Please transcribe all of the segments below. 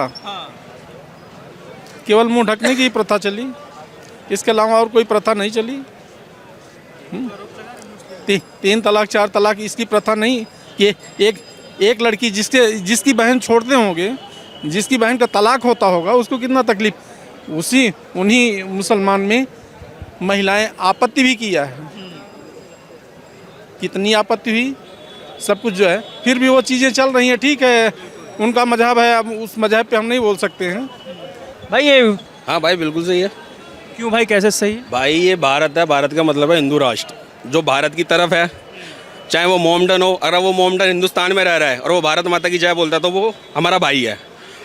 प्रथा, केवल मुंह ढकने की प्रथा चली, इसके अलावा और कोई प्रथा नहीं चली। 3 तलाक 4 तलाक इसकी प्रथा नहीं कि एक लड़की जिसकी बहन छोड़ते होंगे, जिसकी बहन का तलाक होता होगा, उसको कितना तकलीफ, उन्हीं मुसलमान में महिलाएं आपत्ति भी किया है, कितनी आपत्ति हुई, सब कुछ जो है, फिर भी वो चीज़ें चल रही हैं। ठीक है, उनका मजहब है, अब उस मजहब पे हम नहीं बोल सकते हैं भाई। ये हाँ भाई बिल्कुल सही है। क्यों भाई, कैसे सही है? भाई ये भारत है, भारत का मतलब है हिंदू राष्ट्र। जो भारत की तरफ है, चाहे वो मोमडन हो, अगर वो मोमडन हिंदुस्तान में रह रहा है और वो भारत माता की जय बोलता है तो वो हमारा भाई है।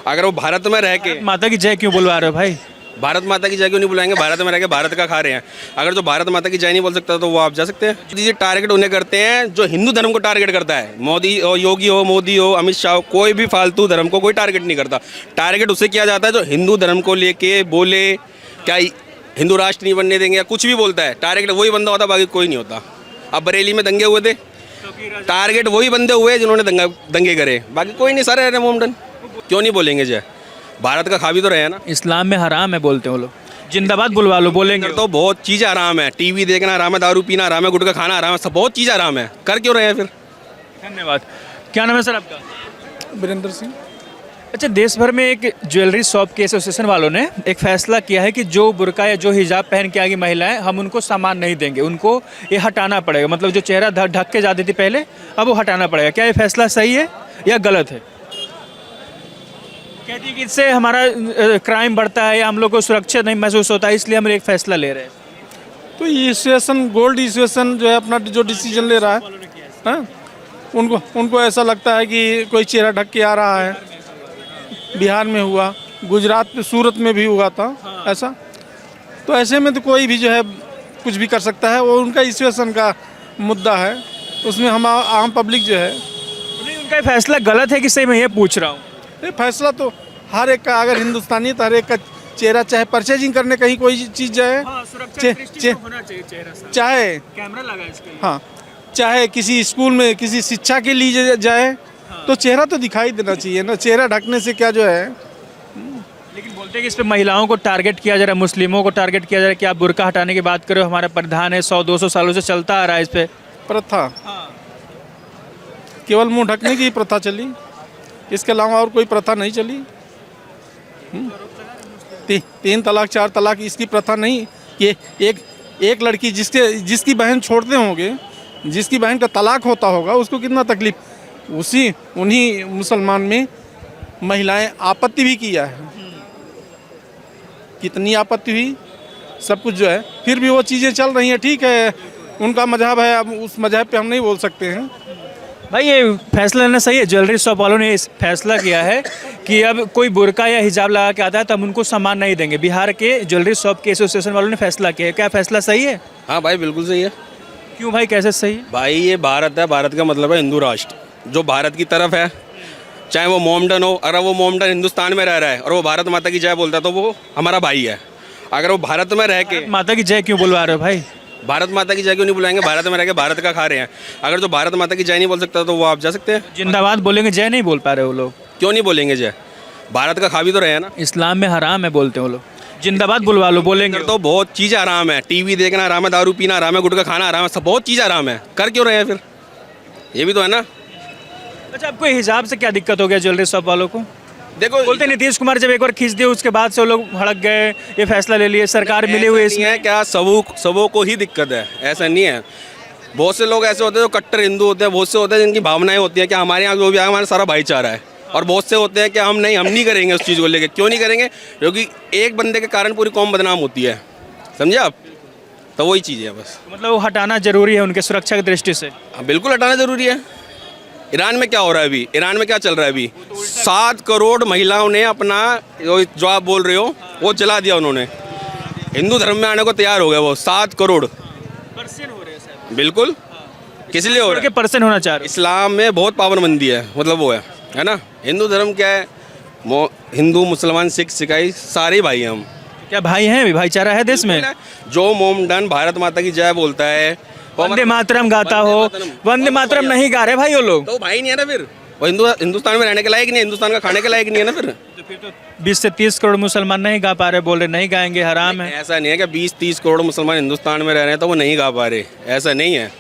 अगर वो भारत में रह के माता की जय क्यों बुलवा रहे हो भाई? भारत माता की जय क्यों नहीं बुलाएंगे? भारत में रह के भारत का खा रहे हैं। अगर जो भारत माता की जय नहीं बोल सकता तो वो आप जा सकते हैं। ये टारगेट उन्हें करते हैं जो हिंदू धर्म को टारगेट करता है। मोदी हो, योगी हो, मोदी हो, अमित शाह हो, कोई भी फालतू धर्म को कोई टारगेट नहीं करता। टारगेट उसे किया जाता है जो हिंदू धर्म को लेके बोले क्या हिंदू राष्ट्र नहीं बनने देंगे या कुछ भी बोलता है, टारगेट वही बंदा होता, बाकी कोई नहीं होता। अब बरेली में दंगे हुए थे, टारगेट वही बंदे हुए जिन्होंने दंगे करे, बाकी कोई नहीं। सारे रहे मोमडन, क्यों नहीं बोलेंगे जय? भारत का खा भी तो रहे हैं ना। इस्लाम में हराम है बोलते हैं वो लोग, जिंदाबाद बुलवा लो, बोलेंगे तो बहुत चीज़ें आराम है, टीवी देखना आराम है, दारू पीना आराम है, गुटखा खाना आराम है, सब बहुत चीज़ें आराम है, कर क्यों रहे हैं फिर? धन्यवाद। क्या नाम है सर आपका? वीरेंद्र सिंह। अच्छा, देश भर में एक ज्वेलरी शॉप के एसोसिएशन वालों ने एक फैसला किया है कि जो बुर्का या जो हिजाब पहन के आएगी महिलाएं, हम उनको सामान नहीं देंगे, उनको ये हटाना पड़ेगा। मतलब जो चेहरा ढक के जाती थी पहले, अब वो हटाना पड़ेगा। क्या ये फैसला सही है या गलत है? कहती है कि इससे हमारा क्राइम बढ़ता है या हम लोग को सुरक्षित नहीं महसूस होता है, इसलिए हम एक फैसला ले रहे हैं। तो ये एसोसिएशन, गोल्ड एसोसिएशन जो है अपना जो डिसीजन ले रहा है, उनको ऐसा लगता है कि कोई चेहरा ढक के आ रहा है। बिहार में हुआ, गुजरात में, सूरत में भी हुआ था ऐसा। तो ऐसे में तो कोई भी जो है कुछ भी कर सकता है, वो उनका एसोसिएशन का मुद्दा है, उसमें हम आम पब्लिक जो है। नहीं, उनका फैसला गलत है कि सही, मैं ये पूछ रहा हूँ। ये फैसला तो हर एक का, अगर हिंदुस्तानी तो हर एक का चेहरा, चाहे परचेजिंग करने कहीं कोई चीज़ जाए, चाहे कैमरा लगा इसके लिए। हाँ, चाहे किसी स्कूल में किसी शिक्षा के लिए जाए, तो चेहरा तो दिखाई देना चाहिए ना। चेहरा ढकने से क्या जो है। लेकिन बोलते हैं कि इस पे महिलाओं को टारगेट किया जा रहा है, मुस्लिमों को टारगेट किया जा रहा है कि आप बुर्का हटाने की बात करो, हमारा परिधान है 100-200 सालों से चलता आ रहा है। इस पे प्रथा, केवल मुंह ढकने की प्रथा चली, इसके अलावा और कोई प्रथा नहीं चली। 3 तलाक 4 तलाक इसकी प्रथा नहीं कि एक लड़की जिसकी बहन छोड़ते होंगे, जिसकी बहन का तलाक होता होगा, उसको कितना तकलीफ, उन्हीं मुसलमान में महिलाएं आपत्ति भी किया है, कितनी आपत्ति हुई, सब कुछ जो है, फिर भी वो चीज़ें चल रही हैं। ठीक है, उनका मजहब है, अब उस मजहब पे हम नहीं बोल सकते हैं। भाई ये फैसला लेना सही है? ज्वेलरी शॉप वालों ने इस फैसला किया है कि अब कोई बुर्का या हिजाब लगा के आता है तो हम उनको सामान नहीं देंगे। बिहार के ज्वेलरी शॉप के एसोसिएशन वालों ने फैसला किया है। क्या फैसला सही है? हाँ भाई बिल्कुल सही है। क्यों भाई, कैसे सही है? भाई ये भारत है, भारत का मतलब है हिंदू राष्ट्र। जो भारत की तरफ है, चाहे वो मोमडन हो, अगर वो मोमडन हिंदुस्तान में रह रहा है और वो भारत माता की जय बोलता है तो वो हमारा भाई है। अगर वो भारत में रह के माता की जय क्यों बुलवा रहे हो भाई? भारत माता की जय क्यों नहीं बुलाएंगे? भारत में रह के भारत का खा रहे हैं। अगर जो भारत माता की जय नहीं बोल सकता तो वो आप जा सकते हैं। जिंदाबाद बोलेंगे, जय नहीं बोल पा रहे वो लोग। क्यों नहीं बोलेंगे जय? भारत का खा भी तो रहे हैं ना। इस्लाम में हराम है बोलते हैं वो लोग, जिंदाबाद बुलवा लो, बोलेंगे तो बहुत चीज़ें आराम है, टीवी देखना आराम है, दारू पीना आराम है, गुटखा खाना आराम है, सब बहुत चीज़ें आराम है, कर क्यों रहे हैं फिर? ये भी तो है ना। अच्छा, आपको हिजाब से क्या दिक्कत हो गया ज्वेलरी शॉप वालों को? देखो बोलते नीतीश कुमार जब एक बार खींच दिए उसके बाद से वो लोग भड़क गए, ये फैसला ले लिए, सरकार मिली हुई इसमें है क्या, सबों को ही दिक्कत है, ऐसा नहीं है। बहुत से लोग ऐसे होते हैं जो कट्टर हिंदू होते हैं, बहुत से होते हैं जिनकी भावनाएं होती हैं कि हमारे यहाँ जो भी आया हमारा सारा भाईचारा है, और बहुत से होते हैं कि हम नहीं करेंगे उस चीज़ को लेकर। क्यों नहीं करेंगे? क्योंकि एक बंदे के कारण पूरी कौम बदनाम होती है, समझे आप? तो वही चीज़ है बस। मतलब वो हटाना जरूरी है उनके सुरक्षा की दृष्टि से? बिल्कुल हटाना जरूरी है। ईरान में क्या हो रहा है अभी? ईरान में क्या चल रहा है अभी? 7 करोड़ महिलाओं ने अपना जो आप बोल रहे हो वो जला दिया उन्होंने। हिंदू धर्म में आने को तैयार हो गया वो 7 करोड़। परसेंट हो रहे हैं? बिल्कुल। किस लिए हो रहा है? परसेंट होना चाह रहे? इस्लाम में बहुत पाबंदी है, मतलब वो है ना। हिंदू धर्म क्या है, हिंदू मुसलमान सिख ईसाई सारे भाई हैं हम। क्या भाई हैं? भाईचारा है देश में? जो मोमडन भारत माता की जय बोलता है, वंदे मातरम गाता हो, वंदे मातरम नहीं गा रहे भाई वो लोग, तो भाई नहीं है ना फिर। वो हिंदुस्तान में रहने के लायक नहीं है, हिंदुस्तान का खाने के लायक नहीं है ना फिर। फिर तो 20 से 30 करोड़ मुसलमान नहीं गा पा रहे, बोल रहे नहीं गाएंगे, हराम है। ऐसा नहीं है कि 20-30 करोड़ मुसलमान हिंदुस्तान में रह रहे हैं तो वो नहीं गा पा रहे, ऐसा नहीं है।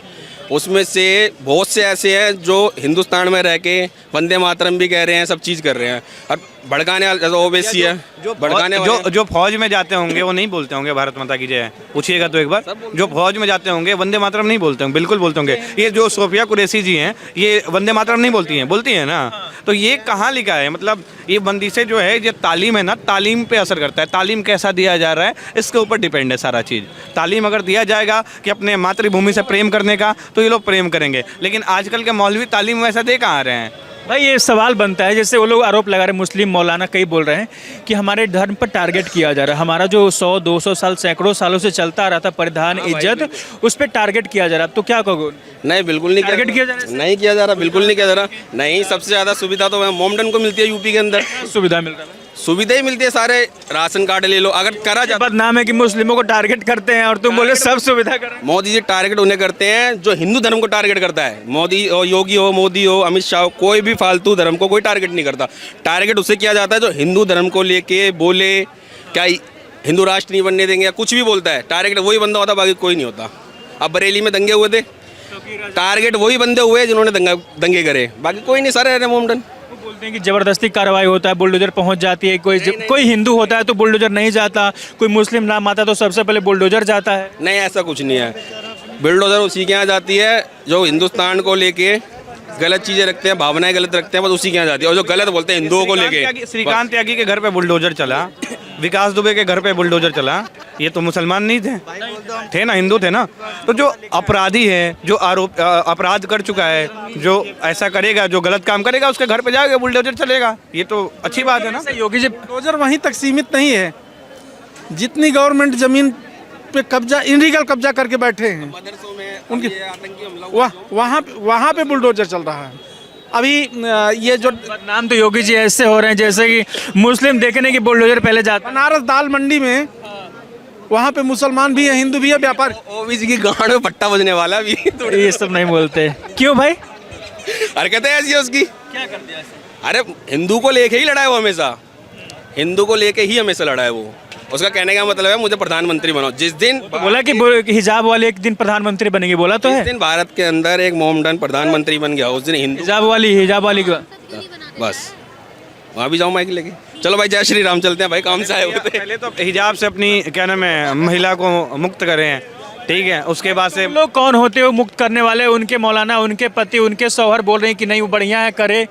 उसमें से बहुत से ऐसे हैं जो हिंदुस्तान में रह के वंदे मातरम भी कह रहे हैं, सब चीज़ कर रहे हैं। और भड़काने वाले ओबीसी है, भड़काने वाले जो फौज में जाते होंगे वो नहीं बोलते होंगे भारत माता की जय, पूछिएगा तो एक बार। जो फौज में जाते होंगे वंदे मातरम नहीं बोलते होंगे, बिल्कुल बोलते होंगे। ये जो सोफिया कुरैशी जी हैं, ये वंदे मातरम नहीं बोलती हैं ना। तो ये कहाँ लिखा है? मतलब ये बंदिशें जो है, ये तालीम है ना, तालीम पे असर करता है। तालीम कैसा दिया जा रहा है इसके ऊपर डिपेंड है सारा चीज़। तालीम अगर दिया जाएगा कि अपने मातृभूमि से प्रेम करने का, तो ये लोग प्रेम करेंगे। लेकिन आजकल के मौलवी तालीम वैसा दे कहाँ रहे हैं? भाई ये सवाल बनता है, जैसे वो लोग आरोप लगा रहे हैं, मुस्लिम मौलाना कई बोल रहे हैं कि हमारे धर्म पर टारगेट किया जा रहा है। हमारा जो 100-200 साल, सैकड़ों सालों से चलता आ रहा था परिधान, इज्जत, उस पर टारगेट किया जा रहा है। तो क्या कहोगे? नहीं, बिल्कुल नहीं टारगेट किया जा रहा है? नहीं किया जा रहा, बिल्कुल नहीं किया जा रहा। नहीं, सबसे ज़्यादा सुविधा तो मोमडन को मिलती है यूपी के अंदर। सुविधा मिल रहा है, सुविधा ही मिलती है, सारे राशन कार्ड ले लो। अगर करा जाता, बदनाम है कि मुस्लिमों को टारगेट करते हैं और तुम बोले सब सुविधा कर। मोदी जी टारगेट उन्हें करते हैं जो हिंदू धर्म को टारगेट करता है। मोदी हो, योगी हो, मोदी हो, अमित शाह हो, कोई भी फालतू धर्म को कोई टारगेट नहीं करता। टारगेट उससे किया जाता है जो हिंदू धर्म को लेके बोले क्या हिंदू राष्ट्र नहीं बनने देंगे या कुछ भी बोलता है, टारगेट वही बंदा होता, बाकी कोई नहीं होता। अब बरेली में दंगे हुए थे, टारगेट वही बंदे हुए जिन्होंने दंगे करे, बाकी कोई नहीं, सारे रहे मोमडन। बोलते हैं कि जबरदस्ती कार्रवाई होता है, बुलडोजर पहुंच जाती है। कोई हिंदू होता है तो बुलडोजर नहीं जाता, कोई मुस्लिम नाम आता तो सबसे पहले बुलडोजर जाता है। नहीं, ऐसा कुछ नहीं है। बुलडोजर उसी के यहाँ जाती है जो हिंदुस्तान को लेके गलत चीज़ें रखते हैं, भावनाएं गलत रखते हैं, बस उसी के यहाँ जाती है। और जो गलत बोलते हैं हिंदुओं को लेके, श्रीकांत त्यागी के घर पे बुलडोजर चला, विकास दुबे के घर पे बुलडोजर चला, ये तो मुसलमान नहीं थे ना, हिंदू थे ना। तो जो अपराधी है, जो अपराध कर चुका है, जो ऐसा करेगा, जो गलत काम करेगा, उसके घर पे जाएगा बुलडोजर चलेगा। ये तो अच्छी बात है ना। योगी जी बुलडोजर वहीं तक सीमित नहीं है, जितनी गवर्नमेंट जमीन पे कब्जा, इनलीगल कब्जा करके बैठे हैं उनकी, वहाँ पे बुलडोजर चल रहा है। अभी ये जो बदनाम तो योगी जी ऐसे हो रहे हैं जैसे कि मुस्लिम देखने की बुलडोजर पहले जाता। बनारस दाल मंडी में वहाँ पे मुसलमान भी है, हिंदू भी है, व्यापार। ओबीसी की गांड में पट्टा बजने वाला भी ये सब नहीं बोलते क्यों भाई? हरकतें ऐसी है उसकी। क्या कर दिया? अरे हिंदू को लेके ही लड़ा है वो, हमेशा हिंदू को लेके ही हमेशा लड़ा है वो। उसका कहने का मतलब है मुझे प्रधानमंत्री बनाओ। जिस दिन तो बोला कि हिजाब वाले एक दिन प्रधानमंत्री बनेंगे, बोला तो है। जिस दिन भारत के अंदर एक मोमडन प्रधानमंत्री बन गया, उस दिन हिंदू हिजाब वाली बस वहाँ भी जाओ माइक लेके। चलो भाई, जय श्री राम, चलते हैं भाई, काम से आए हुए थे। पहले तो हिजाब से अपनी क्या नाम है महिला को मुक्त करें, ठीक है। उसके बाद से लोग कौन होते हो मुक्त करने वाले? उनके मौलाना, उनके पति, उनके शौहर बोल रहे हैं कि नहीं वो बढ़िया है, करे,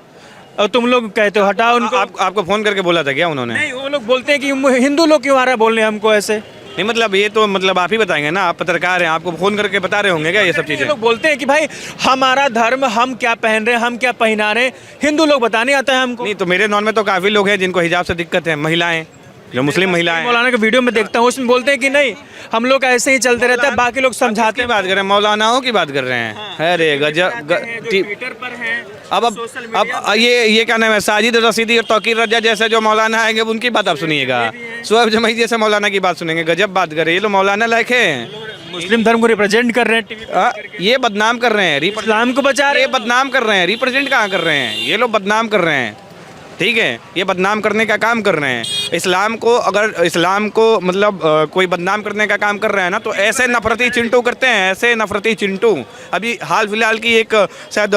और तुम लोग कहते हो हटाओ उनको। आपको फोन करके बोला था क्या उन्होंने? नहीं, वो लोग बोलते हैं कि हिंदू लोग क्यों आ रहा है बोलने हमको ऐसे। नहीं, मतलब ये तो मतलब आप ही बताएंगे ना, आप पत्रकार हैं, आपको फोन करके बता रहे होंगे क्या ये सब ये चीजें? लोग बोलते हैं कि भाई हमारा धर्म, हम क्या पहन रहे हैं, हम क्या पहना रहे हैं, हिंदू लोग बताने आता है हमको। नहीं, तो मेरे नॉन में तो काफी लोग हैं जिनको हिजाब से दिक्कत है, महिलाएं, जो मुस्लिम महिलाएं। मौलाना के वीडियो में देखता हूँ, उसमें बोलते हैं कि नहीं हम लोग ऐसे ही चलते रहता है, बाकी लोग समझाते बात कर रहे हैं, मौलानाओं की बात कर रहे हैं। अरे गजब। ट्विटर पर है। अब ये क्या नाम है, साजिद रशीदी और तौकीर रजा जैसे जो मौलाना आएंगे उनकी बात आप सुनिएगा, शोएब जमाई जैसे मौलाना की बात सुनेंगे। गजब बात कर रहे हैं ये लोग, मौलाना लायक है, मुस्लिम धर्म को रिप्रेजेंट कर रहे हैं टीवी पे। ये बदनाम कर रहे हैं, इस्लाम को बचा रहे ये बदनाम कर रहे हैं, रिप्रेजेंट कहाँ कर रहे हैं ये लोग? बदनाम कर रहे हैं, ठीक है, ये बदनाम करने का काम कर रहे हैं। इस्लाम को, अगर इस्लाम को मतलब कोई बदनाम करने का काम कर रहे हैं ना, तो ऐसे नफरती चिंटू करते हैं, ऐसे नफरती चिंटू। अभी हाल फिलहाल की एक शायद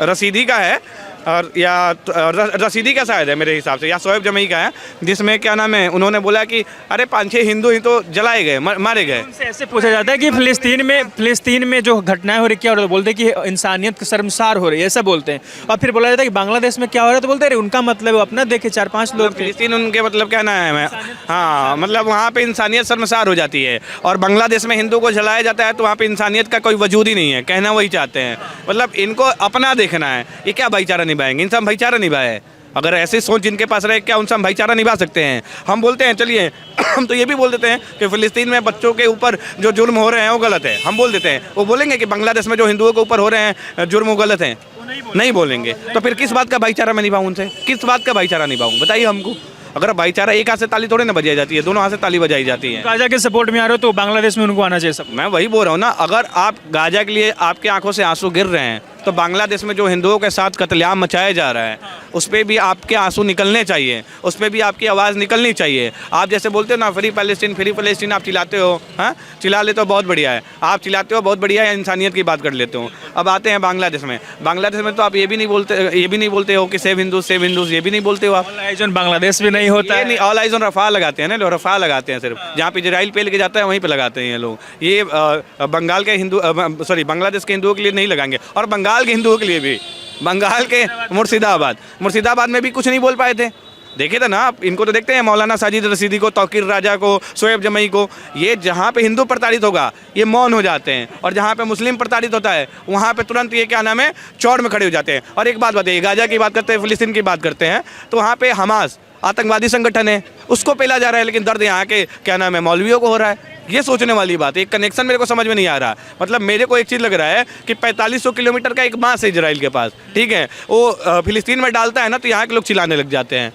रशीदी का है, और या रशीदी का शायद है मेरे हिसाब से, या शोएब जमई का है, जिसमें क्या नाम है उन्होंने बोला कि अरे 5-6 हिंदू ही तो जलाए गए, मारे गए। उनसे ऐसे पूछा जाता है कि फिलिस्तीन में जो घटनाएं हो रही क्या हो रही है, बोलते हैं कि इंसानियत शर्मसार हो रही है, ऐसा बोलते हैं। और फिर बोला जाता है कि बांग्लादेश में क्या हो रहा है, तो बोलते हैं उनका मतलब अपना देखे 4-5 लोग फिलिस्तीन उनके मतलब क्या नाम है, हाँ, मतलब वहाँ पे इंसानियत शर्मसार हो जाती है। और बांग्लादेश में हिंदू को जलाया जाता है तो वहाँ पे इंसानियत का कोई वजूद ही नहीं है, कहना वही चाहते हैं। मतलब इनको अपना देखना है, ये क्या भाईचारा निभाएंगे? इनसे हम भाईचारा निभाए, अगर ऐसी सोच जिनके पास रहे, क्या उनसे हम भाईचारा निभा सकते हैं? हम बोलते हैं चलिए हम तो ये भी बोल देते हैं कि फिलिस्तीन में बच्चों के ऊपर जो जुर्म हो रहे हैं वो गलत है, हम बोल देते हैं। वो बोलेंगे कि बांग्लादेश में जो हिंदुओं के ऊपर हो रहे हैं जुर्म वो गलत हैं? नहीं बोलेंगे। तो फिर किस बात का भाईचारा मैं निभाऊँ उनसे? किस बात का भाईचारा निभाऊँ बताइए हमको? अगर भाईचारा एक हाथ से ताली थोड़ी ना बजाई जाती है, दोनों हाथ से ताली बजाई जाती है। गाजा के सपोर्ट में आ रहे हो तो बांग्लादेश में उनको आना चाहिए सब। मैं वही बोल रहा हूँ ना, अगर आप गाजा के लिए आपके आंखों से आंसू गिर रहे हैं तो बांग्लादेश में जो हिंदुओं के साथ कत्लेआम मचाया जा रहा है उस पर भी आपके आंसू निकलने चाहिए, उस पर भी आपकी आवाज़ निकलनी चाहिए। आप जैसे बोलते हो ना फ्री पैलेस्टीन आप चिल्लाते हो, हाँ चिल्ला लेते हो, बहुत बढ़िया है, आप चिल्लाते हो बहुत बढ़िया है, इंसानियत की बात कर लेते हो। अब आते हैं बांग्लादेश में तो आप ये भी नहीं बोलते हो कि सेव हिंदूज ये भी नहीं बोलते हो आप। ऑल आइज ऑन बांग्लादेश भी नहीं होता है। नहीं, ऑल आइज ऑन रफा लगाते हैं ना लोग, रफा लगाते हैं सिर्फ, जहाँ पे इजराइल पे लेके जाता है वहीं पे लगाते हैं ये लोग। ये बंगाल के बांग्लादेश के हिंदुओं के लिए नहीं लगाएंगे, और बंगाल के हिंदुओं के लिए भी। बंगाल के मुर्शिदाबाद में भी कुछ नहीं बोल पाए थे। देखे थे ना आप, इनको तो देखते हैं मौलाना साजिद रशीदी को, तौकीर राजा को, शोएब जमई को। ये जहाँ पे हिंदू प्रताड़ित होगा ये मौन हो जाते हैं, और जहाँ पे मुस्लिम प्रताड़ित होता है वहाँ पे तुरंत ये क्या नाम है चौड़ में खड़े हो जाते हैं। और एक बात बताइए, गाजा की बात करते हैं, फिलिस्तीन की बात करते हैं, तो वहाँ पे हमास आतंकवादी संगठन है, उसको पेला जा रहा है, लेकिन दर्द यहाँ के क्या नाम है मौलवियों को हो रहा है। ये सोचने वाली बात है, एक कनेक्शन मेरे को समझ में नहीं आ रहा। मतलब मेरे को एक चीज़ लग रहा है कि 4500 किलोमीटर का एक मास है इजराइल के पास, ठीक है, वो फिलिस्तीन में डालता है ना तो यहाँ के लोग चिल्लाने लग जाते हैं।